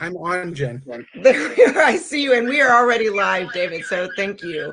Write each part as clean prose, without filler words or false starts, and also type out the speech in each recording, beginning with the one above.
I'm on, Jen. There we are. I see you, and we are already live, David. So thank you.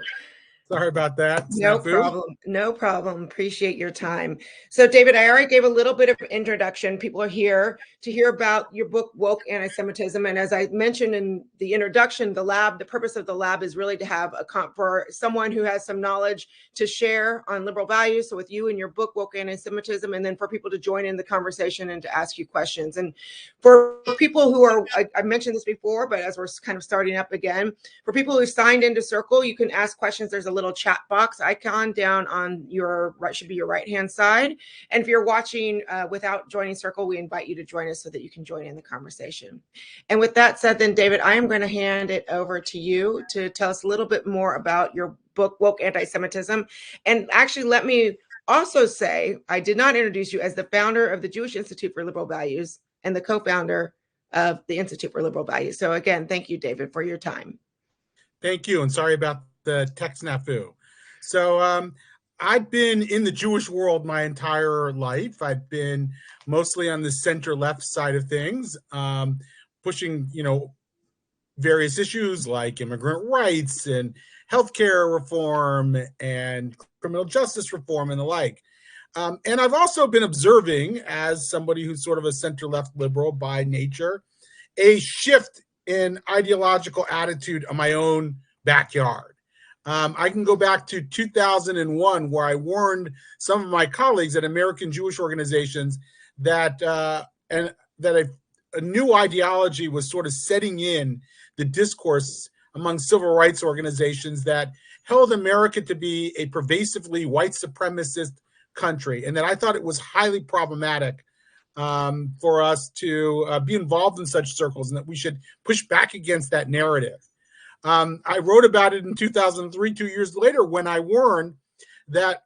Sorry about that. No Snafu. problem. No problem. Appreciate your time. So, David, I already gave a little bit of introduction. People are here to hear about your book, Woke Anti-Semitism. And as I mentioned in the introduction, the purpose of the lab is really to have for someone who has some knowledge to share on liberal values. So with you and your book, Woke Anti-Semitism, and then for people to join in the conversation and to ask you questions. And for people who are, I mentioned this before, but as we're kind of starting up again, for people who signed into Circle, you can ask questions. There's a little chat box icon down on your should be your right hand side. And if you're watching without joining Circle, we invite you to join us so that you can join in the conversation. And with that said, then David, I am going to hand it over to you to tell us a little bit more about your book, Woke Anti-Semitism. And actually, let me also say, I did not introduce you as the founder of the Jewish Institute for Liberal Values and the co-founder of the Institute for Liberal Values. So again, thank you, David, for your time. Thank you, and sorry about the tech snafu. So I've been in the Jewish world my entire life. I've been mostly on the center-left side of things, pushing, various issues like immigrant rights and healthcare reform and criminal justice reform and the like. And I've also been observing, as somebody who's sort of a center-left liberal by nature, a shift in ideological attitude on my own backyard. I can go back to 2001, where I warned some of my colleagues at American Jewish organizations that a new ideology was sort of setting in the discourse among civil rights organizations that held America to be a pervasively white supremacist country, and that I thought it was highly problematic for us to be involved in such circles, and that we should push back against that narrative. I wrote about it in 2003, 2 years later, when I warned that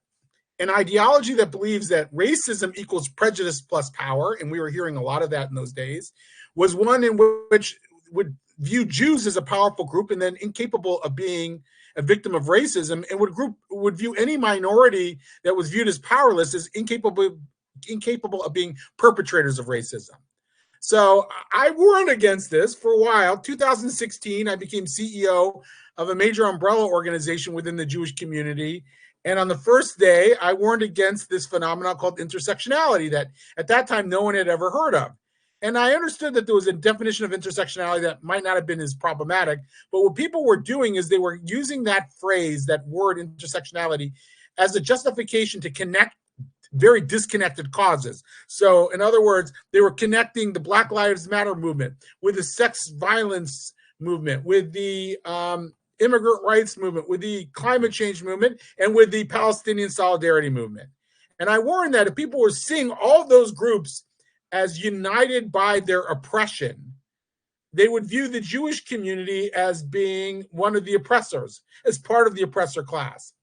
an ideology that believes that racism equals prejudice plus power, and we were hearing a lot of that in those days, was one in which would view Jews as a powerful group and then incapable of being a victim of racism, and would view any minority that was viewed as powerless as incapable of being perpetrators of racism. So I warned against this for a while. 2016, I became CEO of a major umbrella organization within the Jewish community. And on the first day, I warned against this phenomenon called intersectionality that at that time no one had ever heard of. And I understood that there was a definition of intersectionality that might not have been as problematic. But what people were doing is they were using that phrase, that word intersectionality, as a justification to connect very disconnected causes. So in other words, they were connecting the Black Lives Matter movement with the sex violence movement, with the immigrant rights movement, with the climate change movement, and with the Palestinian solidarity movement. And I warned that if people were seeing all those groups as united by their oppression, they would view the Jewish community as being one of the oppressors, as part of the oppressor class.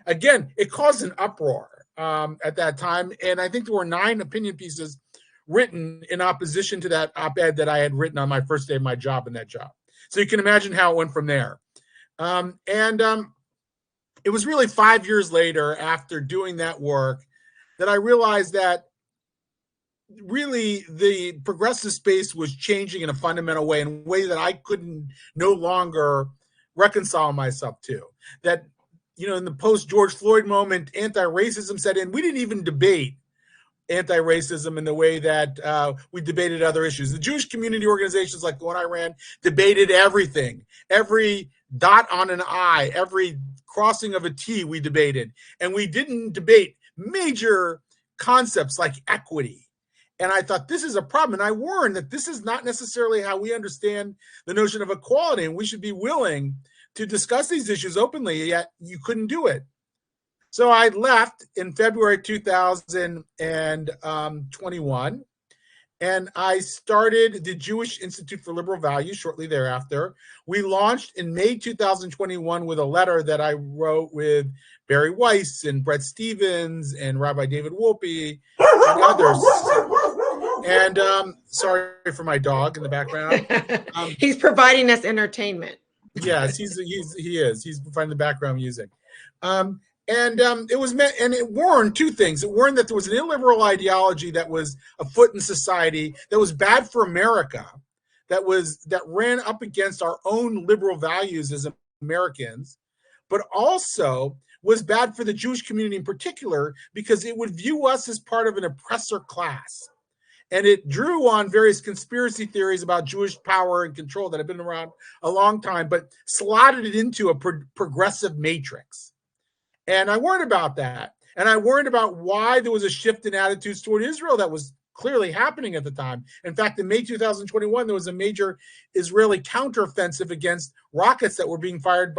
Again, it caused an uproar at that time, and I think there were 9 opinion pieces written in opposition to that op-ed that I had written on my first day of my job in that job. So you can imagine how it went from there. It was really 5 years later, after doing that work, that I realized that really the progressive space was changing in a fundamental way, in a way that I couldn't no longer reconcile myself to. That, in the post-George Floyd moment, anti-racism set in. We didn't even debate anti-racism in the way that we debated other issues. The Jewish community organizations like the one I ran debated everything. Every dot on an I, every crossing of a T we debated. And we didn't debate major concepts like equity. And I thought, this is a problem. And I warned that this is not necessarily how we understand the notion of equality, and we should be willing to discuss these issues openly, yet you couldn't do it. So I left in February 2021, and I started the Jewish Institute for Liberal Values shortly thereafter. We launched in May 2021 with a letter that I wrote with Barry Weiss and Brett Stevens and Rabbi David Wolpe and others. And sorry for my dog in the background. He's providing us entertainment. Yes, he is. He's providing the background music. It was meant, and it warned 2 things. It warned that there was an illiberal ideology that was afoot in society that was bad for America, that ran up against our own liberal values as Americans, but also was bad for the Jewish community in particular, because it would view us as part of an oppressor class. And it drew on various conspiracy theories about Jewish power and control that have been around a long time, but slotted it into a progressive matrix. And I worried about that. And I worried about why there was a shift in attitudes toward Israel that was clearly happening at the time. In fact, in May 2021, there was a major Israeli counteroffensive against rockets that were being fired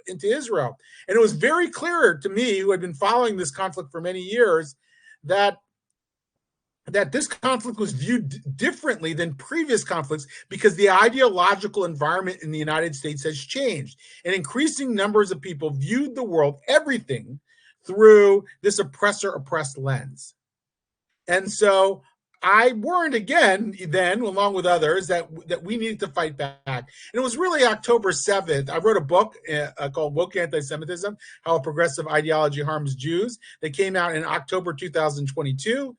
into Israel. And it was very clear to me, who had been following this conflict for many years, that this conflict was viewed differently than previous conflicts because the ideological environment in the United States has changed. And increasing numbers of people viewed the world, everything, through this oppressor-oppressed lens. And so I warned again then, along with others, that we needed to fight back. And it was really October 7th. I wrote a book called Woke Antisemitism, How a Progressive Ideology Harms Jews, that came out in October 2022.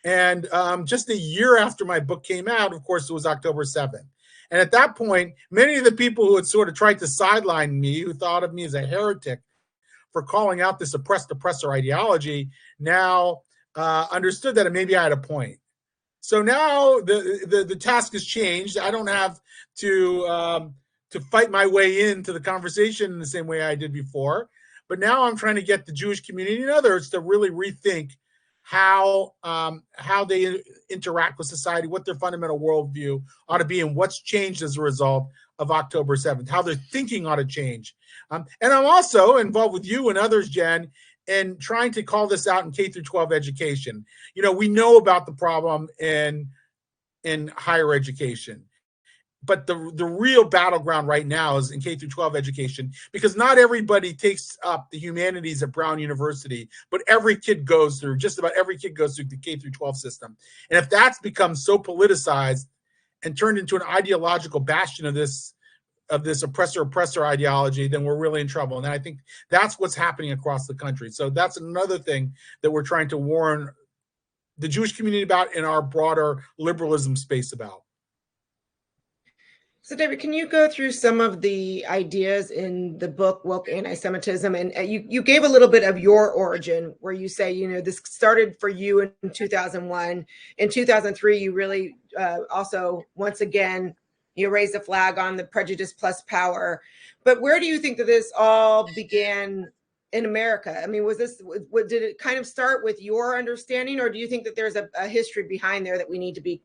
And just a year after my book came out, of course, it was October 7th. And at that point, many of the people who had sort of tried to sideline me, who thought of me as a heretic for calling out this oppressed oppressor ideology, now understood that maybe I had a point. So now the task has changed. I don't have to fight my way into the conversation in the same way I did before. But now I'm trying to get the Jewish community and others to really rethink how they interact with society, what their fundamental worldview ought to be, and what's changed as a result of October 7th, how their thinking ought to change. And I'm also involved with you and others, Jen, in trying to call this out in K through 12 education. You know, we know about the problem in higher education, but the real battleground right now is in K through 12 education, because not everybody takes up the humanities at Brown University, but just about every kid goes through the K through 12 system. And if that's become so politicized and turned into an ideological bastion of this oppressor ideology, then we're really in trouble. And I think that's what's happening across the country. So that's another thing that we're trying to warn the Jewish community about, in our broader liberalism space about. So, David, can you go through some of the ideas in the book, Woke Anti-Semitism? And you gave a little bit of your origin, where you say, you know, this started for you in 2001. In 2003, you really also, once again, you raised the flag on the prejudice plus power. But where do you think that this all began in America? I mean, did it kind of start with your understanding, or do you think that there's a history behind there that we need to be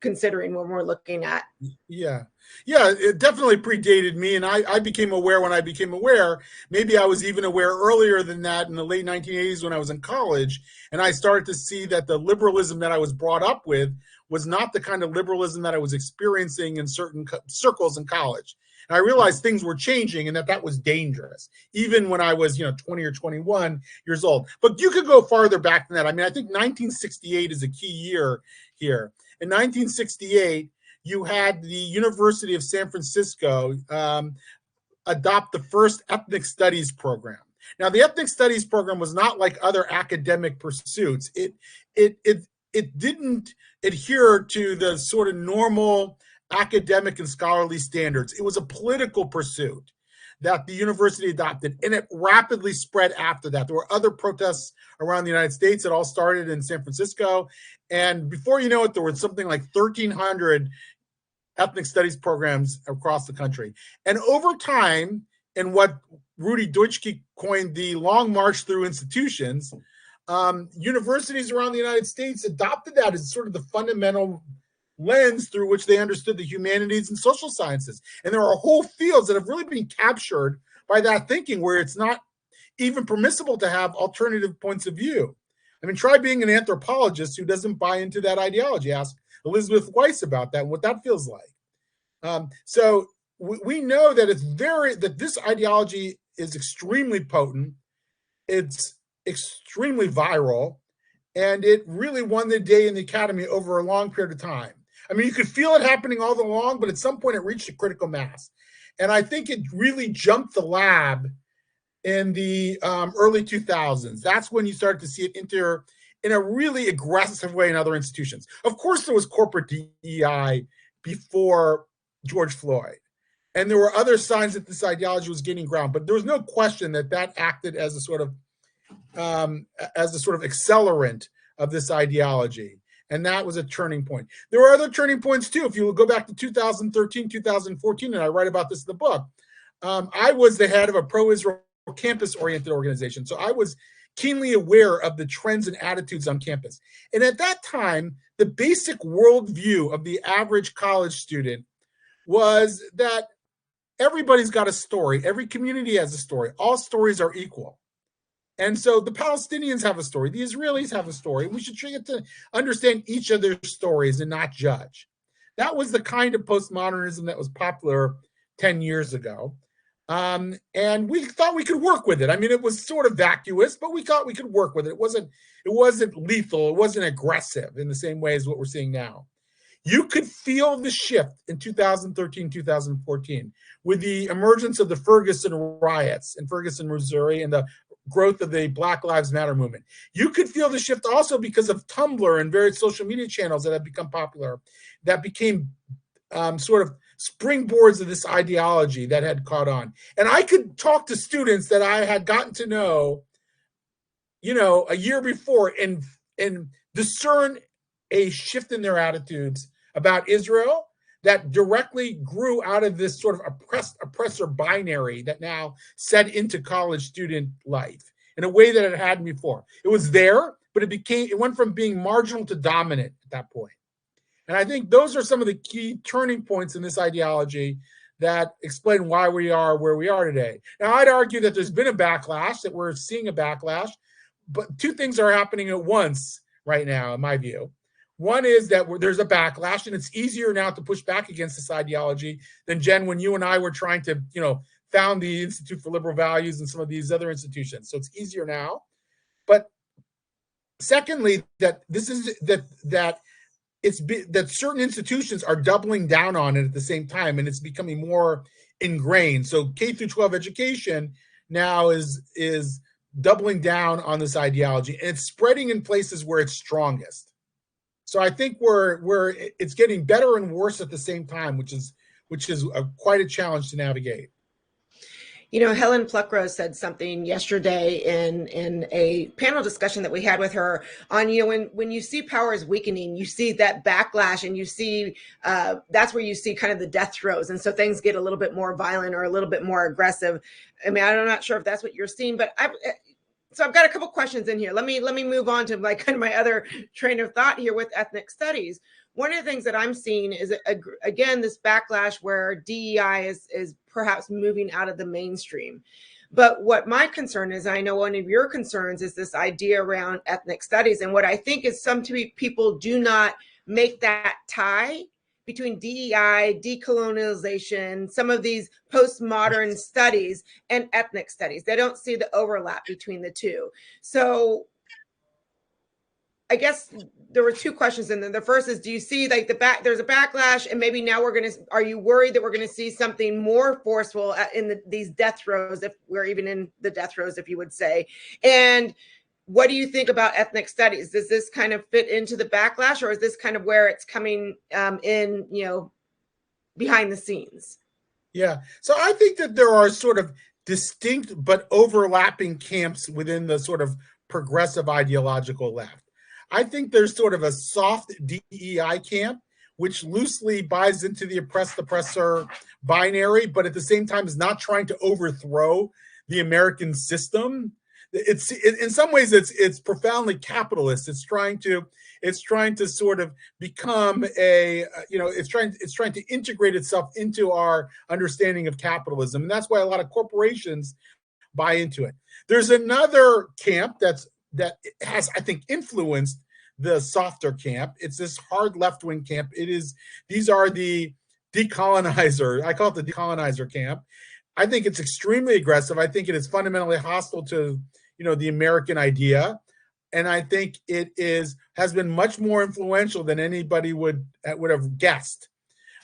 considering when we're looking at? Yeah, it definitely predated me, and I became aware when I became aware. Maybe I was even aware earlier than that, in the late 1980s when I was in college, and I started to see that the liberalism that I was brought up with was not the kind of liberalism that I was experiencing in certain circles in college. And I realized things were changing, and that was dangerous, even when I was 20 or 21 years old. But you could go farther back than that. I mean, I think 1968 is a key year here. In 1968, you had the University of San Francisco adopt the first ethnic studies program. Now, the ethnic studies program was not like other academic pursuits. It didn't adhere to the sort of normal academic and scholarly standards. It was a political pursuit that the university adopted, and it rapidly spread after that. There were other protests around the United States. It all started in San Francisco. And before you know it, there were something like 1,300 ethnic studies programs across the country. And over time, in what Rudy Deutschke coined the long march through institutions, universities around the United States adopted that as sort of the fundamental lens through which they understood the humanities and social sciences. And there are whole fields that have really been captured by that thinking, where it's not even permissible to have alternative points of view. I mean, try being an anthropologist who doesn't buy into that ideology. Ask Elizabeth Weiss about that and what that feels like. So we know that this ideology is extremely potent. It's extremely viral, and it really won the day in the academy over a long period of time. I mean, you could feel it happening all along, but at some point it reached a critical mass. And I think it really jumped the lab in the early 2000s. That's when you started to see it enter in a really aggressive way in other institutions. Of course, there was corporate DEI before George Floyd. And there were other signs that this ideology was gaining ground, but there was no question that that acted as a sort of accelerant of this ideology. And that was a turning point. There were other turning points too. If you go back to 2013, 2014, and I write about this in the book, I was the head of a pro-Israel campus-oriented organization. So I was keenly aware of the trends and attitudes on campus. And at that time, the basic worldview of the average college student was that everybody's got a story. Every community has a story. All stories are equal. And so the Palestinians have a story. The Israelis have a story. We should try to understand each of their stories and not judge. That was the kind of postmodernism that was popular 10 years ago. And we thought we could work with it. I mean, it was sort of vacuous, but we thought we could work with it. It wasn't lethal. It wasn't aggressive in the same way as what we're seeing now. You could feel the shift in 2013, 2014 with the emergence of the Ferguson riots in Ferguson, Missouri, and the growth of the Black Lives Matter movement. You could feel the shift also because of Tumblr and various social media channels that have become popular, that became sort of springboards of this ideology that had caught on. And I could talk to students that I had gotten to know, a year before and discern a shift in their attitudes about Israel that directly grew out of this sort of oppressor binary that now set into college student life in a way that it hadn't before. It was there, but it went from being marginal to dominant at that point. And I think those are some of the key turning points in this ideology that explain why we are where we are today. Now, I'd argue that there's been a backlash, that we're seeing a backlash, but two things are happening at once right now, in my view. One is that there's a backlash, and it's easier now to push back against this ideology than, Jen, when you and I were trying to, found the Institute for Liberal Values and some of these other institutions. So it's easier now. But secondly, that certain institutions are doubling down on it at the same time, and it's becoming more ingrained. So K through 12 education now is doubling down on this ideology, and it's spreading in places where it's strongest. So I think it's getting better and worse at the same time, which is quite a challenge to navigate. Helen Pluckrose said something yesterday in a panel discussion that we had with her on, when you see power is weakening, you see that backlash, and you see that's where you see kind of the death throes. And so things get a little bit more violent or a little bit more aggressive. I mean, I'm not sure if that's what you're seeing, but I've got a couple questions in here. Let me move on to kind of my other train of thought here with ethnic studies. One of the things that I'm seeing is, again, this backlash where DEI is perhaps moving out of the mainstream. But what my concern is, I know one of your concerns is this idea around ethnic studies. And what I think is some people do not make that tie between DEI, decolonialization, some of these postmodern studies, and ethnic studies. They don't see the overlap between the two. So I guess there were two questions in there. The first is, do you see there's a backlash, and maybe now are you worried that we're going to see something more forceful in these death throes, if we're even in the death throes, if you would say? And what do you think about ethnic studies? Does this kind of fit into the backlash, or is this kind of where it's coming in, behind the scenes? Yeah. So I think that there are sort of distinct but overlapping camps within the sort of progressive ideological left. I think there's sort of a soft DEI camp, which loosely buys into the oppressor binary, but at the same time is not trying to overthrow the American system. In some ways it's profoundly capitalist. It's trying to sort of become it's trying to integrate itself into our understanding of capitalism, and that's why a lot of corporations buy into it. There's another camp that has, I think, influenced the softer camp. It's this hard left-wing camp. These are the decolonizer. I call it the decolonizer camp. I think it's extremely aggressive. I think it is fundamentally hostile to, the American idea. And I think it has been much more influential than anybody would have guessed.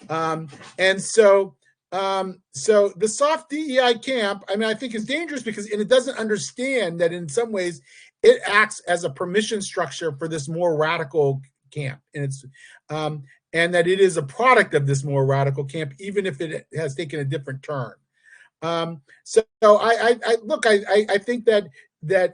And so the soft DEI camp, I mean, I think is dangerous because it doesn't understand that in some ways it acts as a permission structure for this more radical camp. And and that it is a product of this more radical camp, even if it has taken a different turn. So I think that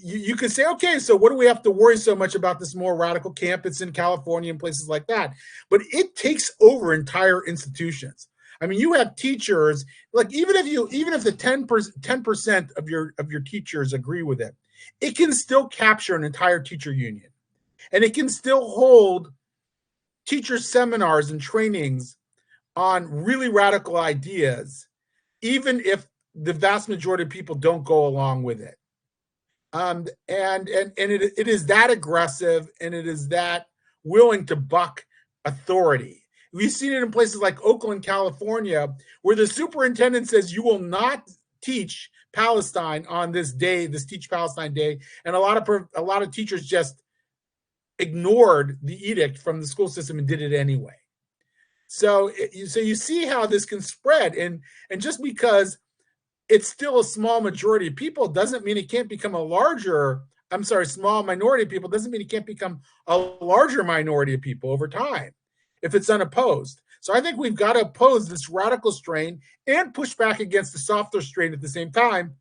you could say, okay, so what do we have to worry so much about this more radical camp? It's in California and places like that, but it takes over entire institutions. I mean, you have teachers, like even if the 10% of your teachers agree with it, it can still capture an entire teacher union, and it can still hold teacher seminars and trainings on really radical ideas, even if the vast majority of people don't go along with it. And it is that aggressive, and it is that willing to buck authority. We've seen it in places like Oakland, California, where the superintendent says you will not teach Palestine on this day, this Teach Palestine Day, and a lot of teachers just ignored the edict from the school system and did it anyway. So you see how this can spread, and just because it's still a small majority of people doesn't mean it can't become small minority of people doesn't mean it can't become a larger minority of people over time if it's unopposed. So I think we've got to oppose this radical strain and push back against the softer strain at the same time,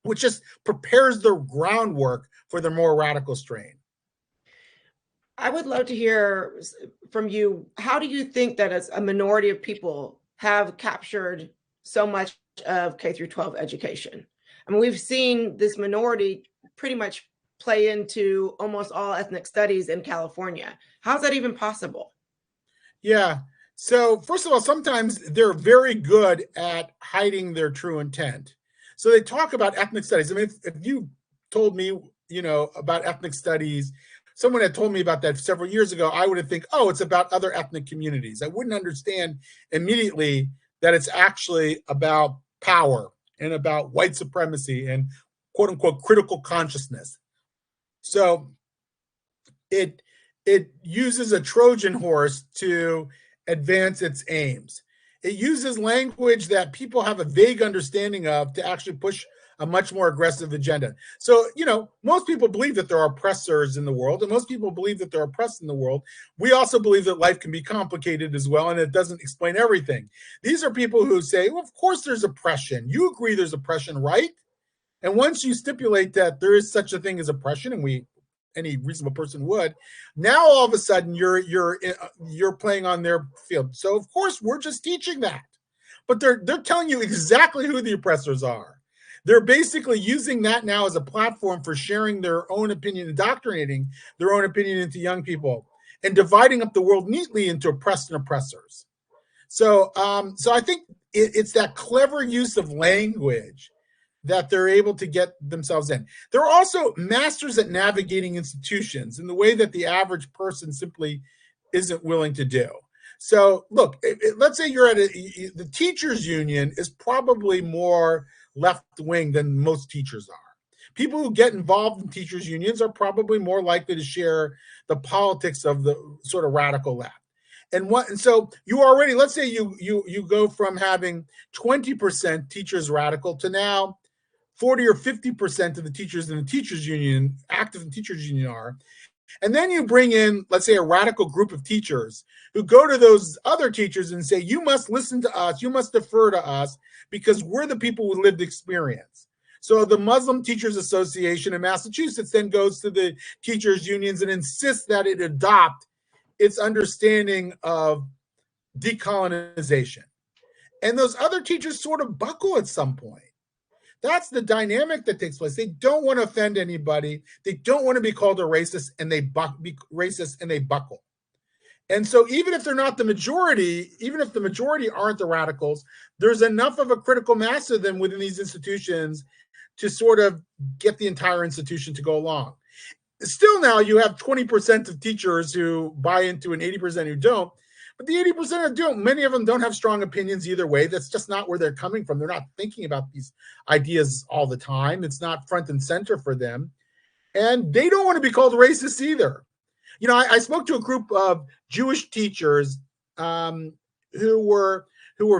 which just prepares the groundwork for the more radical strain. I would love to hear from you. How do you think that as a minority of people have captured so much of K through 12 education? I mean, we've seen this minority pretty much play into almost all ethnic studies in California. How's that even possible? Yeah. So first of all, sometimes they're very good at hiding their true intent. So they talk about ethnic studies. I mean, if you told me, about ethnic studies, someone had told me about that several years ago, I would have think, oh, it's about other ethnic communities. I wouldn't understand immediately that it's actually about power and about white supremacy and quote unquote critical consciousness. So it uses a Trojan horse to advance its aims. It uses language that people have a vague understanding of to actually push a much more aggressive agenda. So, most people believe that there are oppressors in the world, and most people believe that they're oppressed in the world. We also believe that life can be complicated as well, and it doesn't explain everything. These are people who say, well, of course there's oppression. You agree there's oppression, right? And once you stipulate that there is such a thing as oppression, and any reasonable person would, now all of a sudden you're playing on their field. So of course we're just teaching that, but they're telling you exactly who the oppressors are. They're basically using that now as a platform for sharing their own opinion, indoctrinating their own opinion into young people, and dividing up the world neatly into oppressed and oppressors. So I think it's that clever use of language that they're able to get themselves in. They're also masters at navigating institutions in the way that the average person simply isn't willing to do. So look, let's say you're at the teachers union is probably more left-wing than most teachers are. People who get involved in teachers unions are probably more likely to share the politics of the sort of radical left. And so you already, let's say you go from having 20% teachers radical to now 40 or 50% of the teachers in the teachers union, active in teachers union are. And then you bring in, let's say, a radical group of teachers who go to those other teachers and say, you must listen to us, you must defer to us, because we're the people with lived experience. So the Muslim Teachers Association in Massachusetts then goes to the teachers unions and insists that it adopt its understanding of decolonization. And those other teachers sort of buckle at some point. That's the dynamic that takes place. They don't want to offend anybody. They don't want to be called a racist, and be racist, and they buckle. And so even if they're not the majority, even if the majority aren't the radicals, there's enough of a critical mass of them within these institutions to sort of get the entire institution to go along. Still now you have 20% of teachers who buy into and 80% who don't. But the 80% who don't, many of them don't have strong opinions either way. That's just not where they're coming from. They're not thinking about these ideas all the time. It's not front and center for them. And they don't want to be called racist either. I spoke to a group of Jewish teachers who were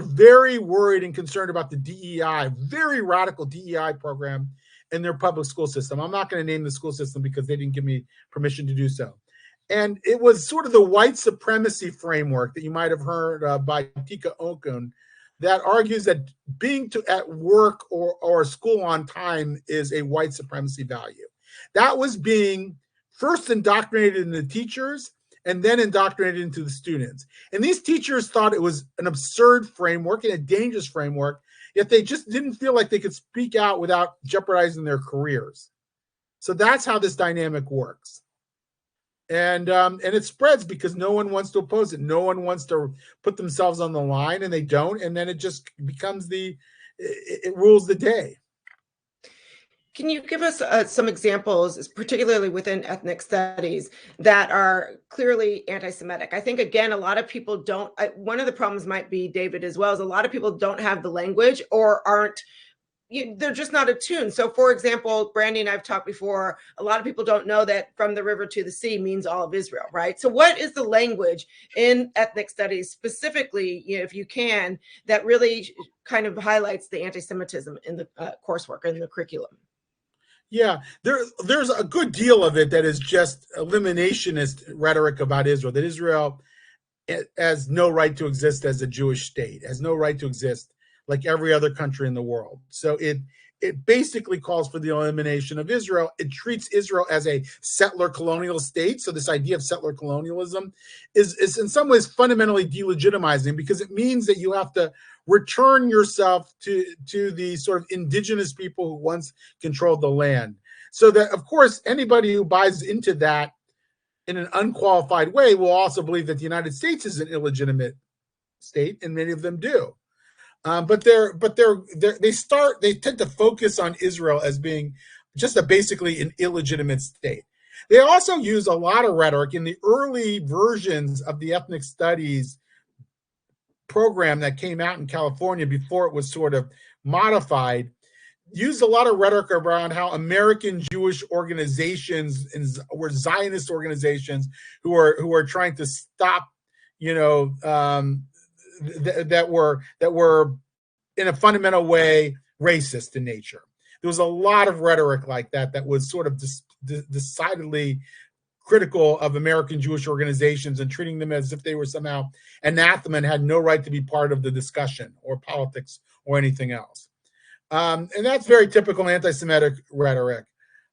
very worried and concerned about the DEI, very radical DEI program in their public school system. I'm not going to name the school system because they didn't give me permission to do so. And it was sort of the white supremacy framework that you might have heard by Tika Okun that argues that being at work or school on time is a white supremacy value. That was being first indoctrinated in the teachers and then indoctrinated into the students. And these teachers thought it was an absurd framework and a dangerous framework, yet they just didn't feel like they could speak out without jeopardizing their careers. So that's how this dynamic works. And it spreads because no one wants to oppose it. No one wants to put themselves on the line, and they don't. And then it just becomes it rules the day. Can you give us some examples, particularly within ethnic studies, that are clearly anti-Semitic? I think, again, a lot of people don't, one of the problems might be, David, as well, is a lot of people don't have the language or aren't, they're just not attuned. So, for example, Brandy and I've talked before, a lot of people don't know that from the river to the sea means all of Israel, right? So what is the language in ethnic studies specifically, if you can, that really kind of highlights the anti-Semitism in the coursework and the curriculum? Yeah, there's a good deal of it that is just eliminationist rhetoric about Israel, that Israel has no right to exist as a Jewish state, has no right to exist like every other country in the world. So it basically calls for the elimination of Israel. It treats Israel as a settler colonial state. So this idea of settler colonialism is in some ways fundamentally delegitimizing, because it means that you have to return yourself to the sort of indigenous people who once controlled the land. So that, of course, anybody who buys into that in an unqualified way will also believe that the United States is an illegitimate state, and many of them do. But they tend to focus on Israel as being just basically an illegitimate state. They also use a lot of rhetoric in the early versions of the ethnic studies program that came out in California before it was sort of modified. Used a lot of rhetoric around how American Jewish organizations were Zionist organizations who are trying to stop, that were in a fundamental way racist in nature. There was a lot of rhetoric like that was sort of decidedly critical of American Jewish organizations and treating them as if they were somehow anathema and had no right to be part of the discussion or politics or anything else. And that's very typical anti-Semitic rhetoric.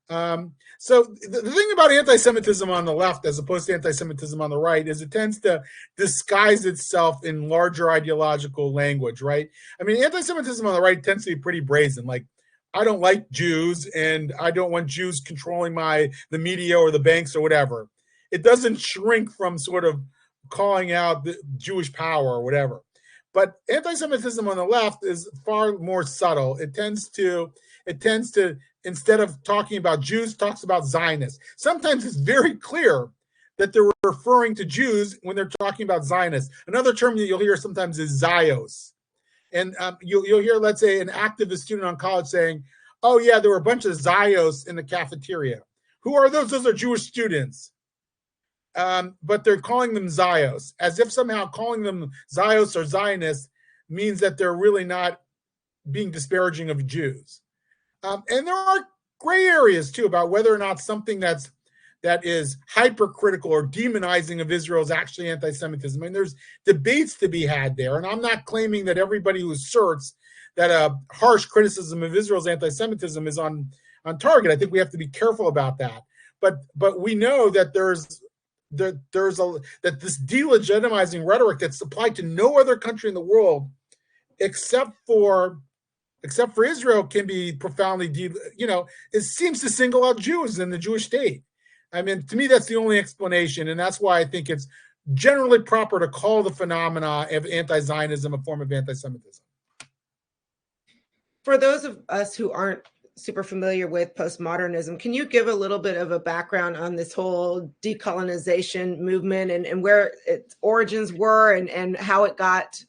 So the thing about anti-Semitism on the left as opposed to anti-Semitism on the right is it tends to disguise itself in larger ideological language, right? I mean, anti-Semitism on the right tends to be pretty brazen. Like, I don't like Jews and I don't want Jews controlling the media or the banks or whatever. It doesn't shrink from sort of calling out the Jewish power or whatever. But anti-Semitism on the left is far more subtle. It tends to, instead of talking about Jews, talks about Zionists. Sometimes it's very clear that they're referring to Jews when they're talking about Zionists. Another term that you'll hear sometimes is Zios. And you'll hear, let's say, an activist student on college saying, oh, yeah, there were a bunch of Zios in the cafeteria. Who are those? Those are Jewish students. But they're calling them Zios, as if somehow calling them Zios or Zionists means that they're really not being disparaging of Jews. And there are gray areas, too, about whether or not something that is hypercritical or demonizing of Israel is actually anti-Semitism. I mean, there's debates to be had there. And I'm not claiming that everybody who asserts that a harsh criticism of Israel's anti-Semitism is on target. I think we have to be careful about that. But we know that that this delegitimizing rhetoric that's applied to no other country in the world except for Israel can be profoundly, it seems to single out Jews in the Jewish state. I mean, to me, that's the only explanation. And that's why I think it's generally proper to call the phenomena of anti-Zionism a form of anti-Semitism. For those of us who aren't super familiar with postmodernism, can you give a little bit of a background on this whole decolonization movement and where its origins were and how it got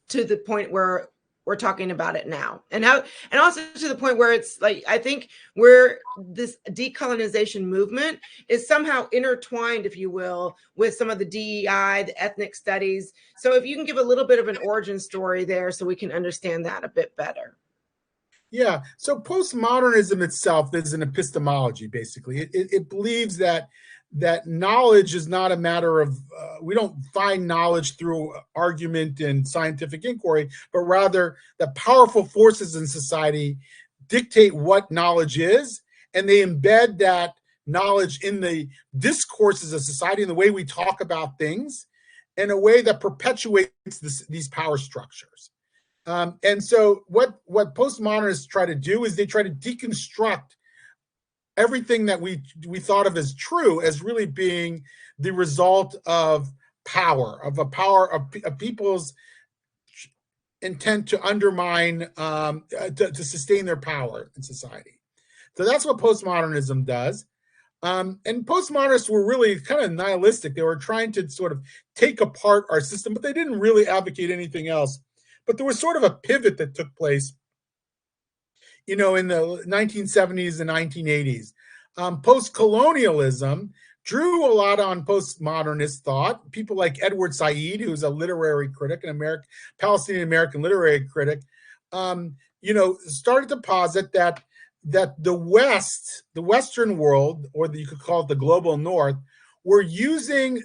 to the point where we're talking about it now, and also to the point where it's like, I think where this decolonization movement is somehow intertwined, if you will, with some of the DEI, the ethnic studies. So if you can give a little bit of an origin story there so we can understand that a bit better. Yeah. So postmodernism itself is an epistemology. Basically, it believes that knowledge is not a matter of we don't find knowledge through argument and scientific inquiry, but rather that powerful forces in society dictate what knowledge is, and they embed that knowledge in the discourses of society, in the way we talk about things, in a way that perpetuates these power structures. And so what postmodernists try to do is they try to deconstruct everything that we thought of as true as really being the result of power, of a power of people's intent to undermine, to sustain their power in society. So that's what postmodernism does. And postmodernists were really kind of nihilistic. They were trying to sort of take apart our system, but they didn't really advocate anything else. But there was sort of a pivot that took place, in the 1970s and 1980s. Post-colonialism drew a lot on postmodernist thought. People like Edward Said, who's a literary critic, an Palestinian American literary critic, started to posit that the West, the Western world, or you could call it the global North, were using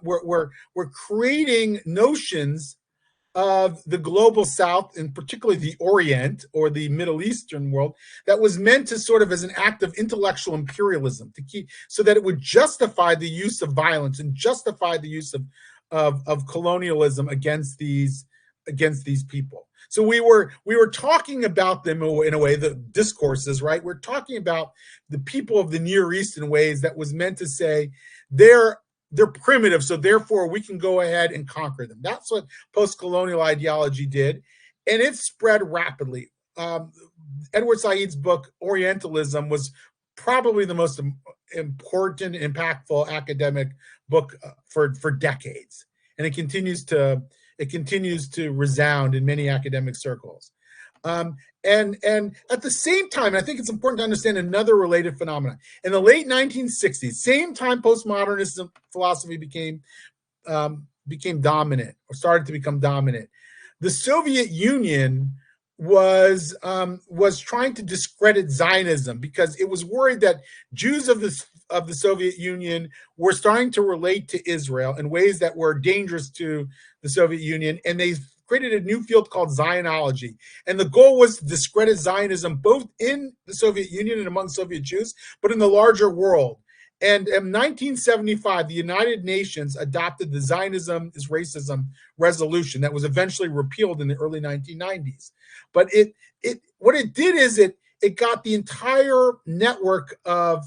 we're creating notions of the global South, and particularly the Orient or the Middle Eastern world, that was meant to sort of as an act of intellectual imperialism, to keep, so that it would justify the use of violence and justify the use of colonialism against these people. So we were talking about them in a way, the discourses, right? We're talking about the people of the Near East in ways that was meant to say they're primitive, so therefore we can go ahead and conquer them. That's what post-colonial ideology did, and it spread rapidly. Edward Said's book Orientalism was probably the most important, impactful academic book for decades, and it continues to resound in many academic circles. And at the same time, I think it's important to understand another related phenomenon. In the late 1960s, same time postmodernist philosophy became dominant, or started to become dominant, the Soviet Union was trying to discredit Zionism because it was worried that Jews of the Soviet Union were starting to relate to Israel in ways that were dangerous to the Soviet Union, and they created a new field called Zionology. And the goal was to discredit Zionism both in the Soviet Union and among Soviet Jews, but in the larger world. And in 1975, the United Nations adopted the Zionism is Racism resolution that was eventually repealed in the early 1990s. But what it did is it got the entire network of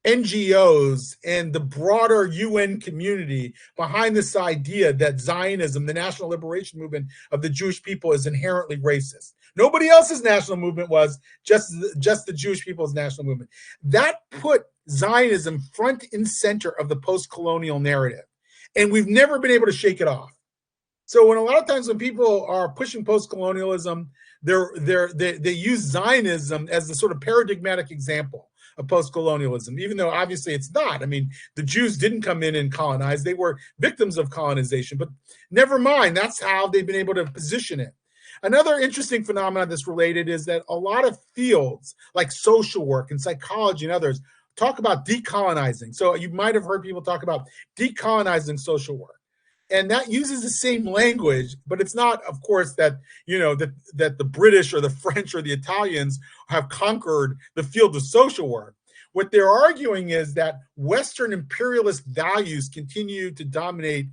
NGOs and the broader UN community behind this idea that Zionism, the national liberation movement of the Jewish people, is inherently racist. Nobody else's national movement was, just the Jewish people's national movement. That put Zionism front and center of the post-colonial narrative, and we've never been able to shake it off. So when a lot of times when people are pushing post-colonialism, they use Zionism as the sort of paradigmatic example of post-colonialism, even though obviously it's not. I mean, the Jews didn't come in and colonize. They were victims of colonization, but never mind. That's how they've been able to position it. Another interesting phenomenon that's related is that a lot of fields like social work and psychology and others talk about decolonizing. So you might have heard people talk about decolonizing social work. And that uses the same language, but it's not, of course, that that the British or the French or the Italians have conquered the field of social work. What they're arguing is that Western imperialist values continue to dominate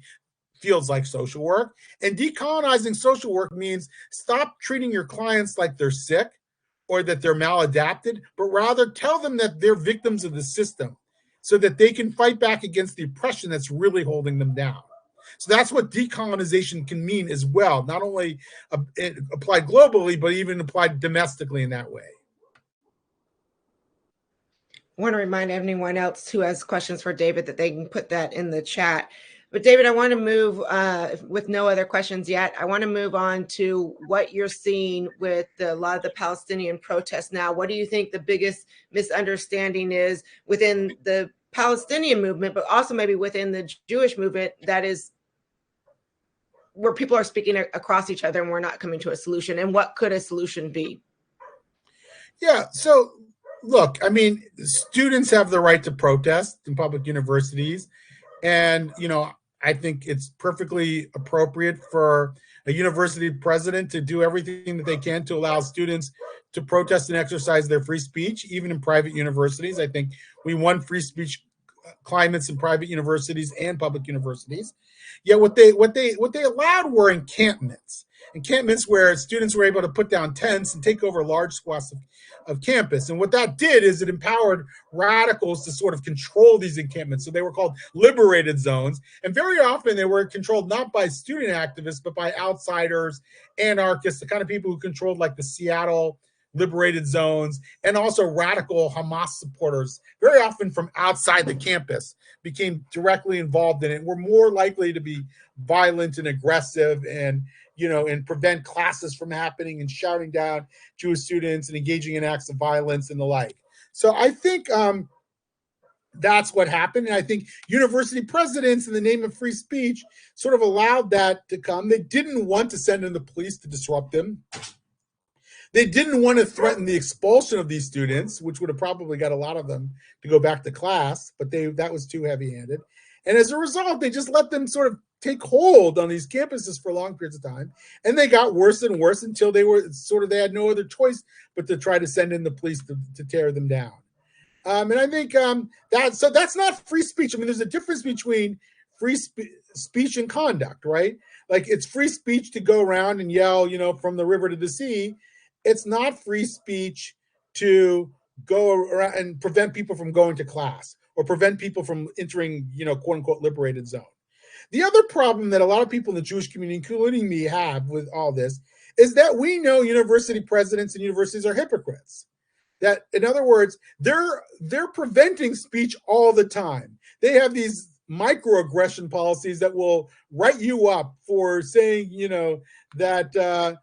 fields like social work, and decolonizing social work means stop treating your clients like they're sick or that they're maladapted, but rather tell them that they're victims of the system so that they can fight back against the oppression that's really holding them down. So that's what decolonization can mean as well, not only applied globally, but even applied domestically in that way. I want to remind anyone else who has questions for David that they can put that in the chat. But David, I want to move, with no other questions yet, I want to move on to what you're seeing with a lot of the Palestinian protests now. What do you think the biggest misunderstanding is within the Palestinian movement, but also maybe within the Jewish movement, that is where people are speaking across each other and we're not coming to a solution? And what could a solution be? Yeah. So look, I mean, students have the right to protest in public universities. And, I think it's perfectly appropriate for a university president to do everything that they can to allow students to protest and exercise their free speech, even in private universities. I think we want free speech climates in private universities and public universities. Yet what they allowed were encampments. Encampments where students were able to put down tents and take over large swaths of campus. And what that did is it empowered radicals to sort of control these encampments. So they were called liberated zones. And very often they were controlled not by student activists, but by outsiders, anarchists, the kind of people who controlled like the Seattle liberated zones, and also radical Hamas supporters, very often from outside the campus, became directly involved in it, were more likely to be violent and aggressive and prevent classes from happening and shouting down Jewish students and engaging in acts of violence and the like. So I think that's what happened. And I think university presidents, in the name of free speech, sort of allowed that to come. They didn't want to send in the police to disrupt them. They didn't want to threaten the expulsion of these students, which would have probably got a lot of them to go back to class, but that was too heavy-handed. And as a result, they just let them sort of take hold on these campuses for long periods of time. And they got worse and worse until they had no other choice but to try to send in the police to tear them down. And I think that's not free speech. I mean, there's a difference between free speech and conduct, right? Like, it's free speech to go around and yell, from the river to the sea. It's not free speech to go around and prevent people from going to class or prevent people from entering, quote unquote, liberated zone. The other problem that a lot of people in the Jewish community, including me, have with all this is that we know university presidents and universities are hypocrites. That, in other words, they're preventing speech all the time. They have these microaggression policies that will write you up for saying, that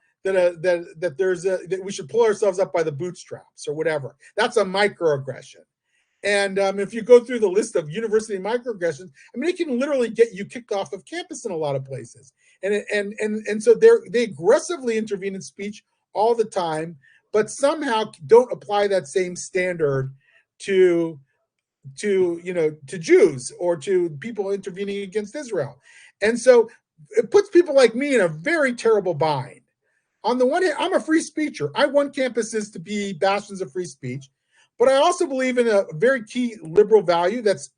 we should pull ourselves up by the bootstraps or whatever. That's a microaggression. And if you go through the list of university microaggressions, I mean, it can literally get you kicked off of campus in a lot of places. And so they aggressively intervene in speech all the time, but somehow don't apply that same standard to Jews or to people intervening against Israel. And so it puts people like me in a very terrible bind. On the one hand, I'm a free speecher. I want campuses to be bastions of free speech, but I also believe in a very key liberal value that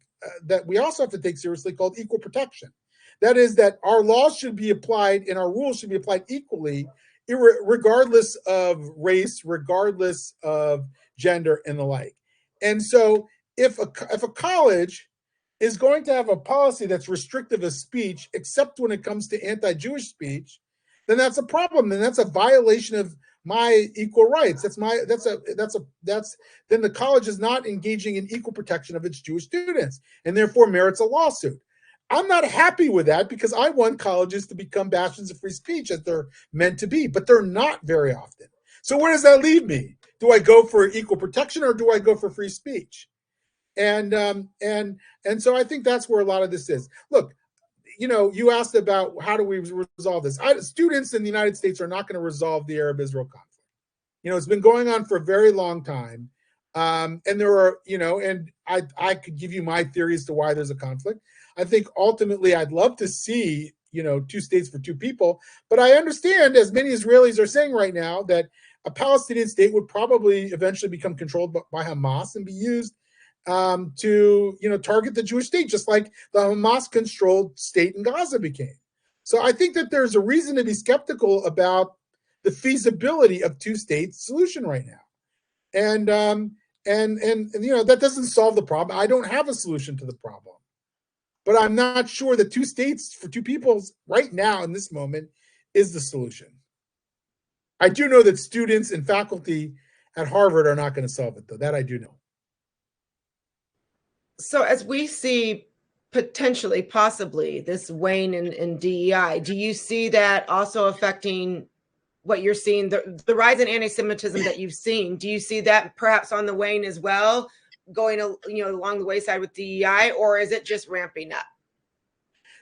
we also have to take seriously, called equal protection. That is, that our laws should be applied and our rules should be applied equally, regardless of race, regardless of gender, and the like. And so if a college is going to have a policy that's restrictive of speech, except when it comes to anti-Jewish speech, then that's a problem. And that's a violation of my equal rights. Then the college is not engaging in equal protection of its Jewish students and therefore merits a lawsuit. I'm not happy with that because I want colleges to become bastions of free speech as they're meant to be, but they're not very often. So where does that leave me? Do I go for equal protection or do I go for free speech? And so I think that's where a lot of this is. Look, you asked about how do we resolve this. Students in the United States are not going to resolve the Arab-Israel conflict. It's been going on for a very long time. And there are, and I could give you my theory as to why there's a conflict. I think ultimately I'd love to see, 2 states for 2 people. But I understand, as many Israelis are saying right now, that a Palestinian state would probably eventually become controlled by Hamas and be used to target the Jewish state, just like the Hamas-controlled state in Gaza became. So I think that there's a reason to be skeptical about the feasibility of 2-state solution right now. And that doesn't solve the problem. I don't have a solution to the problem, but I'm not sure that 2 states for 2 peoples right now in this moment is the solution. I do know that students and faculty at Harvard are not going to solve it, though. That I do know. So as we see potentially, possibly, this wane in DEI, do you see that also affecting what you're seeing, the rise in anti-Semitism that you've seen? Do you see that perhaps on the wane as well, going along the wayside with DEI, or is it just ramping up?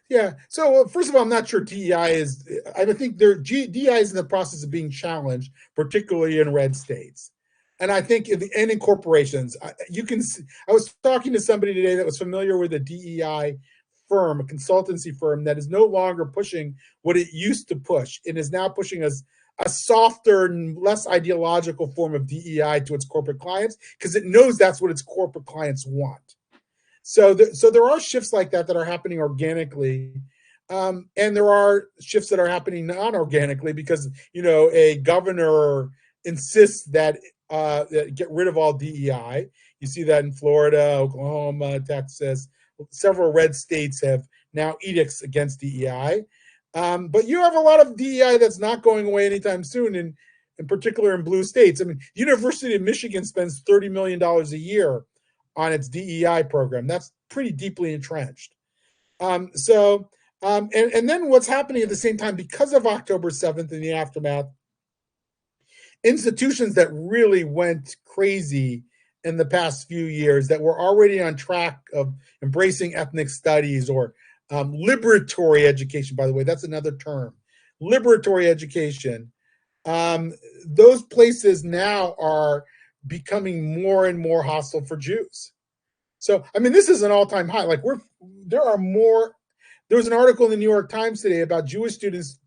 Yeah. So first of all, I'm not sure DEI is. I think DEI is in the process of being challenged, particularly in red states, and I think and in corporations. You can. I was talking to somebody today that was familiar with a DEI firm, a consultancy firm that is no longer pushing what it used to push, and is now pushing a softer and less ideological form of DEI to its corporate clients because it knows that's what its corporate clients want. So there are shifts like that that are happening organically, and there are shifts that are happening non-organically because a governor insists that get rid of all DEI. You see that in Florida, Oklahoma, Texas. Several red states have now edicts against DEI, but you have a lot of DEI that's not going away anytime soon. In particular in blue states. I mean, the University of Michigan spends $30 million a year on its DEI program. That's pretty deeply entrenched. And then what's happening at the same time, because of October 7th and the aftermath, institutions that really went crazy in the past few years that were already on track of embracing ethnic studies or liberatory education, by the way, that's another term, liberatory education. Those places now are becoming more and more hostile for Jews. So, I mean, this is an all-time high. Like there are more. There was an article in the New York Times today about Jewish students,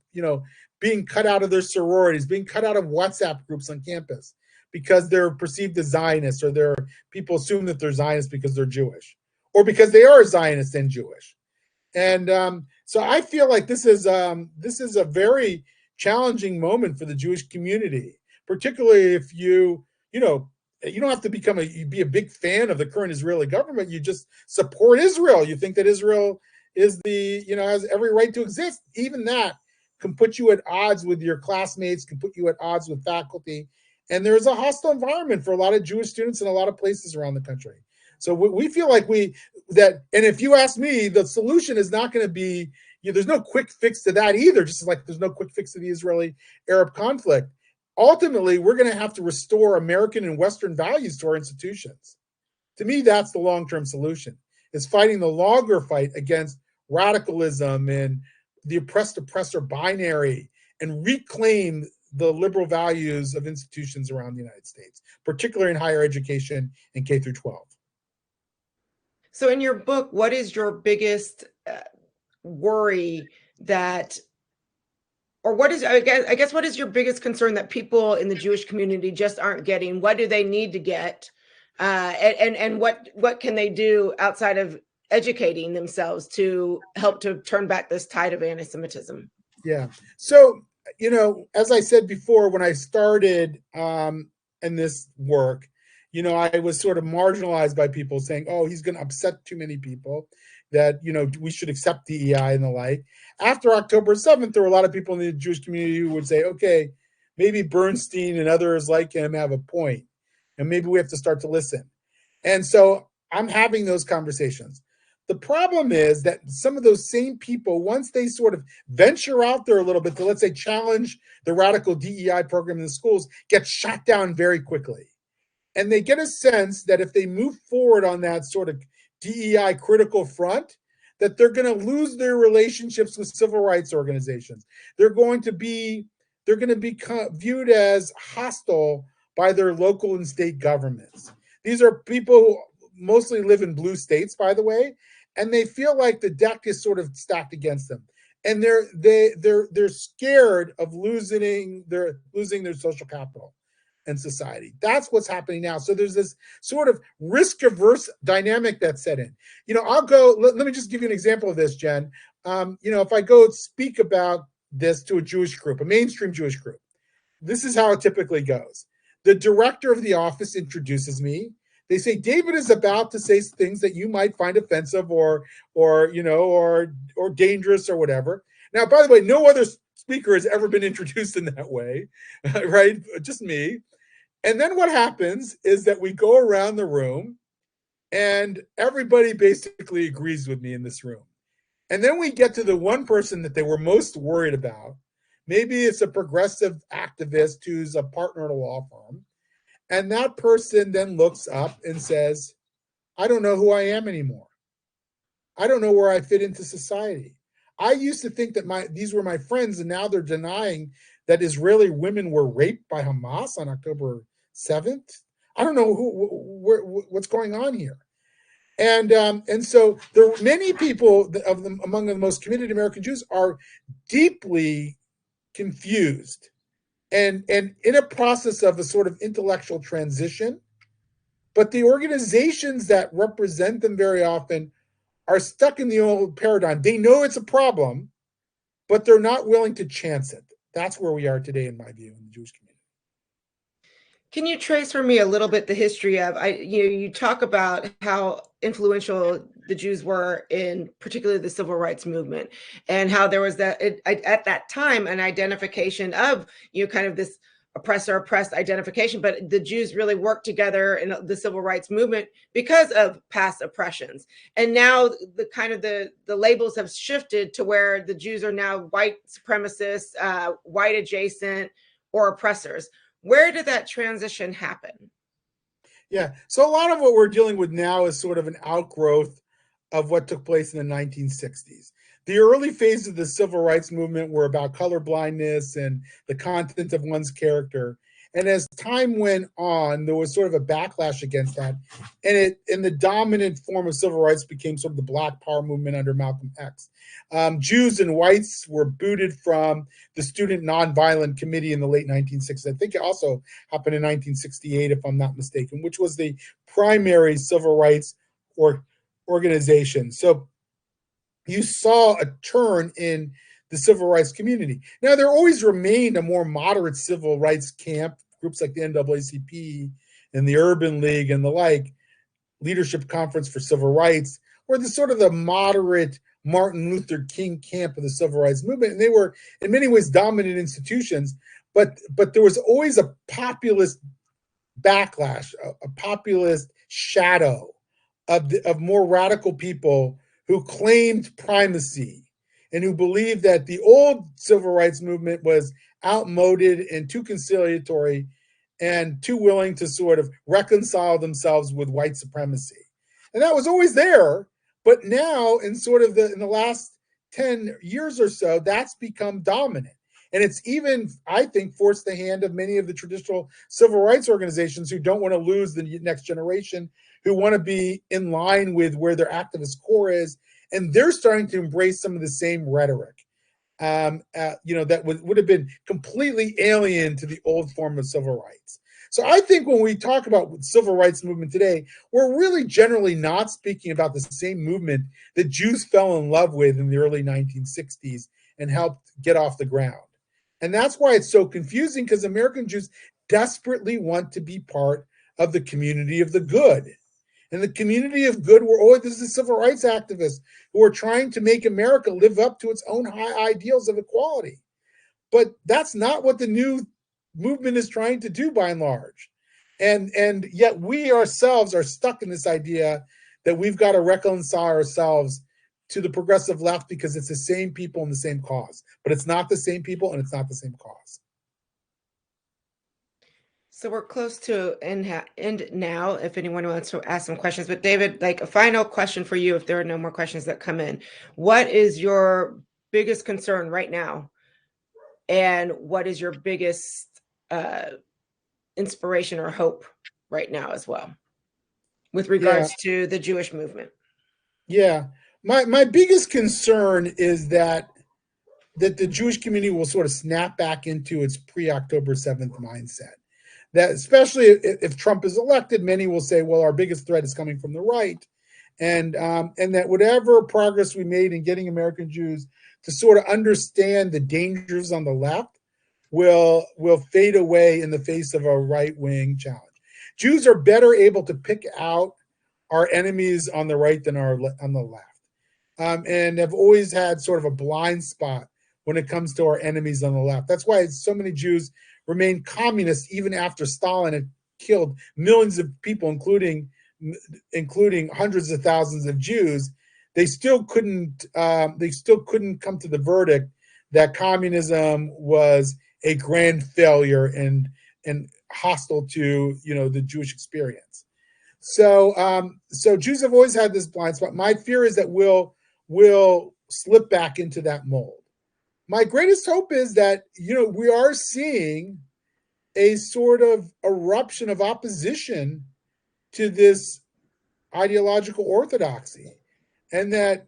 being cut out of their sororities, being cut out of WhatsApp groups on campus because they're perceived as Zionists, or people assume that they're Zionists because they're Jewish, or because they are Zionists and Jewish. And so I feel like this is a very challenging moment for the Jewish community, particularly if you don't have to be a big fan of the current Israeli government. You just support Israel. You think that Israel is has every right to exist. Even that can put you at odds with your classmates, can put you at odds with faculty. And there's a hostile environment for a lot of Jewish students in a lot of places around the country. So we feel like and if you ask me, the solution is not going to be, there's no quick fix to that either, just like there's no quick fix to the Israeli-Arab conflict. Ultimately, we're going to have to restore American and Western values to our institutions. To me, that's the long-term solution, is fighting the longer fight against radicalism and the oppressed-oppressor binary and reclaim the liberal values of institutions around the United States, particularly in higher education and K through 12. So in your book, what is your biggest worry or what is, I guess, what is your biggest concern that people in the Jewish community just aren't getting? What do they need to get? And what can they do outside of educating themselves to help to turn back this tide of anti-Semitism? Yeah. So, as I said before, when I started in this work, I was sort of marginalized by people saying, oh, he's going to upset too many people, that, we should accept DEI and the like. After October 7th, there were a lot of people in the Jewish community who would say, okay, maybe Bernstein and others like him have a point, and maybe we have to start to listen. And so I'm having those conversations. The problem is that some of those same people, once they sort of venture out there a little bit to, let's say, challenge the radical DEI program in the schools, get shot down very quickly. And they get a sense that if they move forward on that sort of DEI critical front, that they're going to lose their relationships with civil rights organizations. They're going to be viewed as hostile by their local and state governments. These are people who mostly live in blue states, by the way, and they feel like the deck is sort of stacked against them, and they're scared of losing their social capital in society. That's what's happening now. So there's this sort of risk-averse dynamic that's set in. I'll go. Let me just give you an example of this, Jen. If I go speak about this to a Jewish group, a mainstream Jewish group, this is how it typically goes. The director of the office introduces me. They say, David is about to say things that you might find offensive or dangerous or whatever. Now, by the way, no other speaker has ever been introduced in that way, right? Just me. And then what happens is that we go around the room and everybody basically agrees with me in this room. And then we get to the one person that they were most worried about. Maybe it's a progressive activist who's a partner at a law firm. And that person then looks up and says, I don't know who I am anymore. I don't know where I fit into society. I used to think that these were my friends, and now they're denying that Israeli women were raped by Hamas on October 7th. I don't know what's going on here. And so there are many people of them, among the most committed American Jews, are deeply confused and in a process of a sort of intellectual transition. But the organizations that represent them very often are stuck in the old paradigm. They know it's a problem, but they're not willing to chance it. That's where we are today, in my view, in the Jewish community. Can you trace for me a little bit the history of, you talk about how influential the Jews were in particularly the civil rights movement, and how there was that at that time an identification of, kind of this oppressor oppressed identification, but the Jews really worked together in the civil rights movement because of past oppressions. And now the labels have shifted to where the Jews are now white supremacists, white adjacent, or oppressors. Where did that transition happen? Yeah, so a lot of what we're dealing with now is sort of an outgrowth of what took place in the 1960s. The early phases of the civil rights movement were about colorblindness and the content of one's character. And as time went on, there was sort of a backlash against that. And the dominant form of civil rights became sort of the Black Power movement under Malcolm X. Jews and whites were booted from the Student Nonviolent Committee in the late 1960s. I think it also happened in 1968, if I'm not mistaken, which was the primary civil rights organization. So you saw a turn in the civil rights community. Now, there always remained a more moderate civil rights camp, groups like the NAACP and the Urban League and the like, Leadership Conference for Civil Rights, were the sort of the moderate Martin Luther King camp of the civil rights movement. And they were in many ways dominant institutions, but there was always a populist backlash, a populist shadow of more radical people who claimed primacy and who believed that the old civil rights movement was outmoded and too conciliatory and too willing to sort of reconcile themselves with white supremacy. And that was always there, but now in the last 10 years or so, that's become dominant. And it's even, I think, forced the hand of many of the traditional civil rights organizations who don't want to lose the next generation, who want to be in line with where their activist core is. And they're starting to embrace some of the same rhetoric, that would have been completely alien to the old form of civil rights. So I think when we talk about civil rights movement today, we're really generally not speaking about the same movement that Jews fell in love with in the early 1960s and helped get off the ground. And that's why it's so confusing, because American Jews desperately want to be part of the community of the good. And the community of good were always the civil rights activists who are trying to make America live up to its own high ideals of equality. But that's not what the new movement is trying to do by and large. And yet we ourselves are stuck in this idea that we've got to reconcile ourselves to the progressive left because it's the same people and the same cause. But it's not the same people and it's not the same cause. So we're close to end now, if anyone wants to ask some questions. But David, like a final question for you, if there are no more questions that come in. What is your biggest concern right now? And what is your biggest inspiration or hope right now as well, with regards to the Jewish movement? Yeah. My biggest concern is that the Jewish community will sort of snap back into its pre-October 7th mindset. That especially if Trump is elected, many will say, well, our biggest threat is coming from the right. And that whatever progress we made in getting American Jews to sort of understand the dangers on the left will fade away in the face of a right-wing challenge. Jews are better able to pick out our enemies on the right than on the left, and have always had sort of a blind spot when it comes to our enemies on the left. That's why so many Jews remain communists even after Stalin had killed millions of people, including hundreds of thousands of Jews. They still couldn't come to the verdict that communism was a grand failure and hostile to the Jewish experience. So Jews have always had this blind spot. My fear is that we'll slip back into that mold. My greatest hope is that, we are seeing a sort of eruption of opposition to this ideological orthodoxy, and that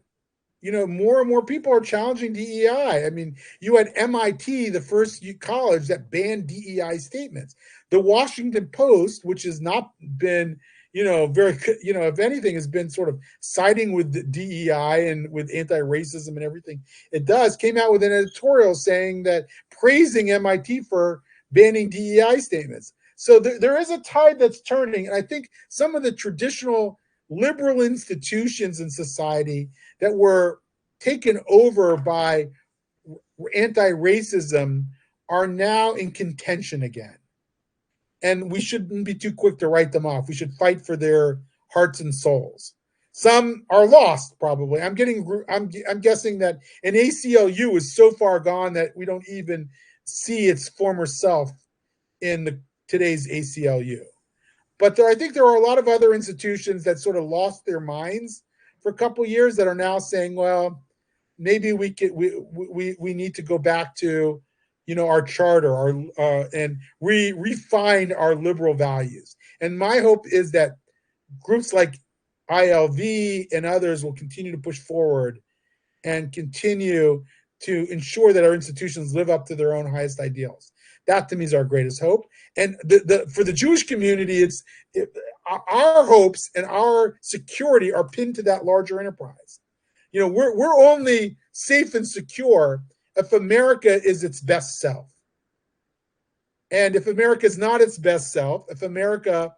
more and more people are challenging DEI. I mean, you had MIT, the first college that banned DEI statements. The Washington Post, which has not been, very, if anything, has been sort of siding with the DEI and with anti-racism and everything it does, came out with an editorial saying that, praising MIT for banning DEI statements. So there is a tide that's turning. And I think some of the traditional liberal institutions in society that were taken over by anti-racism are now in contention again. And we shouldn't be too quick to write them off. We should fight for their hearts and souls. Some are lost, probably. I'm guessing that an ACLU is so far gone that we don't even see its former self in today's ACLU. But I think there are a lot of other institutions that sort of lost their minds for a couple of years that are now saying, well, maybe we need to go back to, our charter, and refine our liberal values. And my hope is that groups like ILV and others will continue to push forward and continue to ensure that our institutions live up to their own highest ideals. That, to me, is our greatest hope. And for the Jewish community, our hopes and our security are pinned to that larger enterprise. We're only safe and secure if America is its best self. And if America is not its best self, if America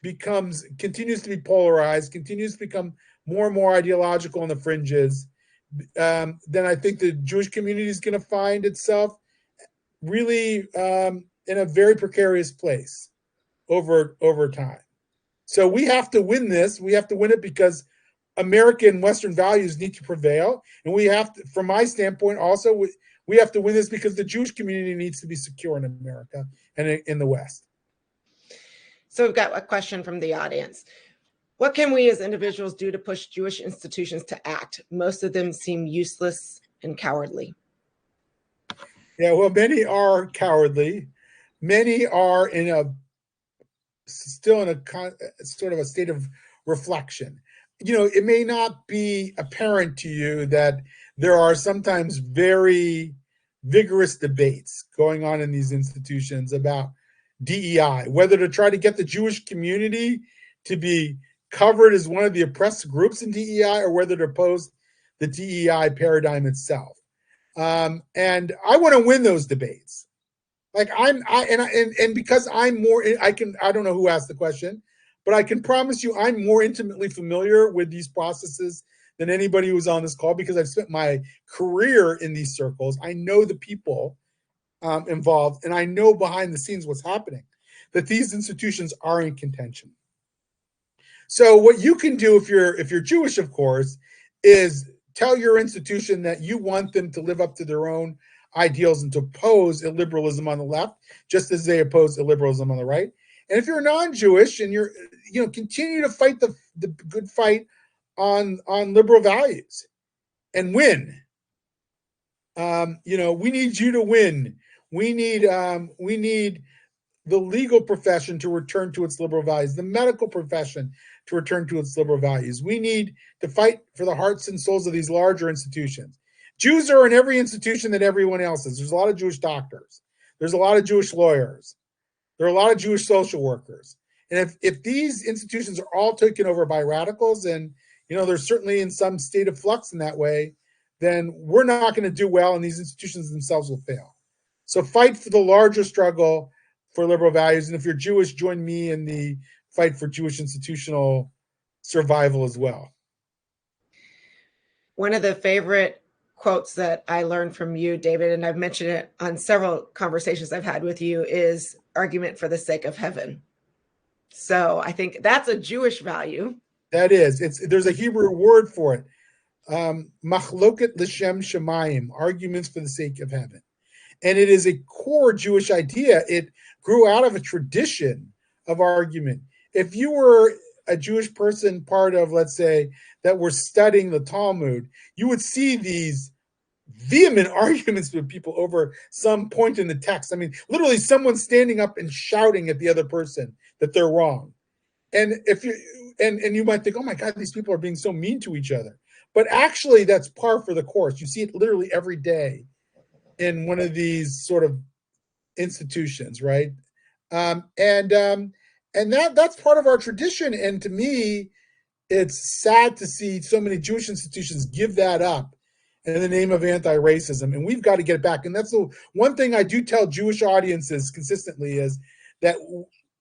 continues to be polarized, continues to become more and more ideological on the fringes, then I think the Jewish community is going to find itself really in a very precarious place over time. So we have to win this. We have to win it because American Western values need to prevail. And we have to, from my standpoint, also, we have to win this because the Jewish community needs to be secure in America and in the West. So we've got a question from the audience. What can we as individuals do to push Jewish institutions to act? Most of them seem useless and cowardly. Yeah, well, many are cowardly. Many are still in a sort of a state of reflection. It may not be apparent to you that there are sometimes very vigorous debates going on in these institutions about DEI, whether to try to get the Jewish community to be covered as one of the oppressed groups in DEI, or whether to oppose the DEI paradigm itself. And I want to win those debates. Like because I'm more, I don't know who asked the question, but I can promise you I'm more intimately familiar with these processes than anybody who's on this call, because I've spent my career in these circles. I know the people involved, and I know behind the scenes what's happening, that these institutions are in contention. So what you can do if you're Jewish, of course, is tell your institution that you want them to live up to their own ideals and to oppose illiberalism on the left, just as they oppose illiberalism on the right. And if you're non-Jewish and you're, continue to fight the good fight on liberal values and win. We need you to win. We need the legal profession to return to its liberal values, the medical profession to return to its liberal values. We need to fight for the hearts and souls of these larger institutions. Jews are in every institution that everyone else is. There's a lot of Jewish doctors. There's a lot of Jewish lawyers. There are a lot of Jewish social workers. And if these institutions are all taken over by radicals, and they're certainly in some state of flux in that way, then we're not going to do well, and these institutions themselves will fail. So fight for the larger struggle for liberal values. And if you're Jewish, join me in the fight for Jewish institutional survival as well. One of the favorite quotes that I learned from you, David, and I've mentioned it on several conversations I've had with you, is argument for the sake of heaven. So I think that's a Jewish value. That is. There's a Hebrew word for it. Machloket l'shem shemayim, arguments for the sake of heaven. And it is a core Jewish idea. It grew out of a tradition of argument. If you were a Jewish person part of, let's say, that were studying the Talmud, you would see these vehement arguments with people over some point in the text. I mean, literally someone standing up and shouting at the other person that they're wrong. And if you and you might think, oh my God, these people are being so mean to each other. But actually, that's par for the course. You see it literally every day in one of these sort of institutions, right? And that's part of our tradition. And to me, it's sad to see so many Jewish institutions give that up in the name of anti-racism, and we've got to get it back. And that's the one thing I do tell Jewish audiences consistently is that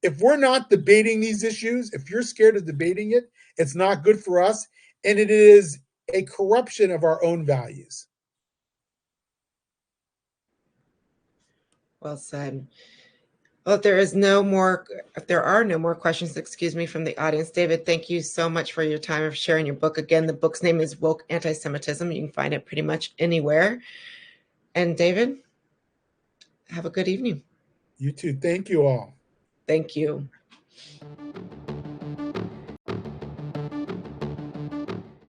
if we're not debating these issues, if you're scared of debating it, it's not good for us, and it is a corruption of our own values. Well said. Well, if there are no more questions, excuse me, from the audience, David, thank you so much for your time of sharing your book. Again, the book's name is Woke Antisemitism. You can find it pretty much anywhere. And David, have a good evening. You too. Thank you all. Thank you.